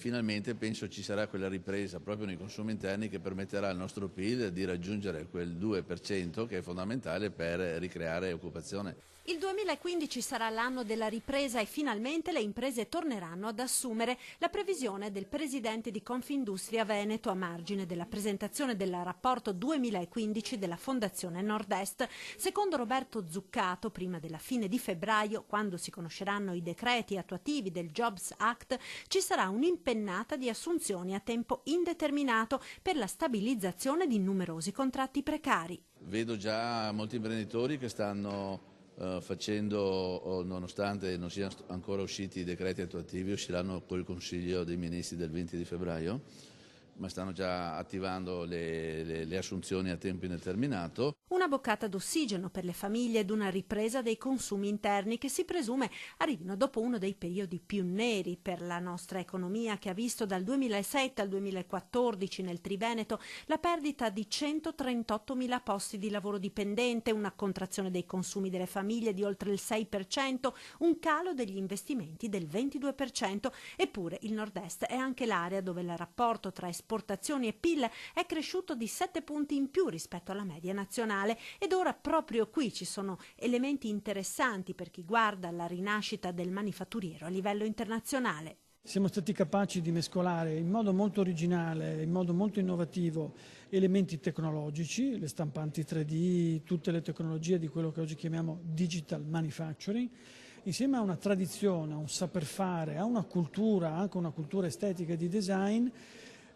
Finalmente penso ci sarà quella ripresa proprio nei consumi interni che permetterà al nostro PIL di raggiungere quel 2% che è fondamentale per ricreare occupazione. Il 2015 sarà l'anno della ripresa e finalmente le imprese torneranno ad assumere. La previsione del presidente di Confindustria Veneto a margine della presentazione del rapporto 2015 della Fondazione Nord-Est. Secondo Roberto Zuccato, prima della fine di febbraio, quando si conosceranno i decreti attuativi del Jobs Act, ci sarà un'impennata di assunzioni a tempo indeterminato per la stabilizzazione di numerosi contratti precari. Vedo già molti imprenditori che stanno facendo, nonostante non siano ancora usciti i decreti attuativi, usciranno col Consiglio dei Ministri del 20 di febbraio, ma stanno già attivando le assunzioni a tempo indeterminato. Una boccata d'ossigeno per le famiglie ed una ripresa dei consumi interni che si presume arrivino dopo uno dei periodi più neri per la nostra economia, che ha visto dal 2007 al 2014 nel Triveneto la perdita di 138.000 posti di lavoro dipendente, una contrazione dei consumi delle famiglie di oltre il 6%, un calo degli investimenti del 22%. Eppure il Nord-Est è anche l'area dove il rapporto tra esportazioni e PIL è cresciuto di 7 punti in più rispetto alla media nazionale. Ed ora proprio qui ci sono elementi interessanti per chi guarda alla rinascita del manifatturiero a livello internazionale. Siamo stati capaci di mescolare in modo molto originale, in modo molto innovativo, elementi tecnologici, le stampanti 3D, tutte le tecnologie di quello che oggi chiamiamo digital manufacturing, insieme a una tradizione, a un saper fare, a una cultura, anche una cultura estetica e di design,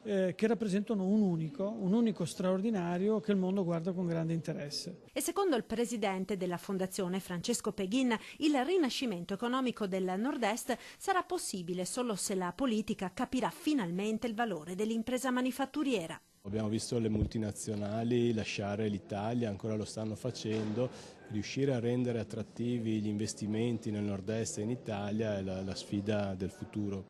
che rappresentano un unico straordinario che il mondo guarda con grande interesse. E secondo il presidente della Fondazione, Francesco Peghin, il rinascimento economico del Nord-Est sarà possibile solo se la politica capirà finalmente il valore dell'impresa manifatturiera. Abbiamo visto le multinazionali lasciare l'Italia, ancora lo stanno facendo. Riuscire a rendere attrattivi gli investimenti nel Nord-Est e in Italia è la sfida del futuro.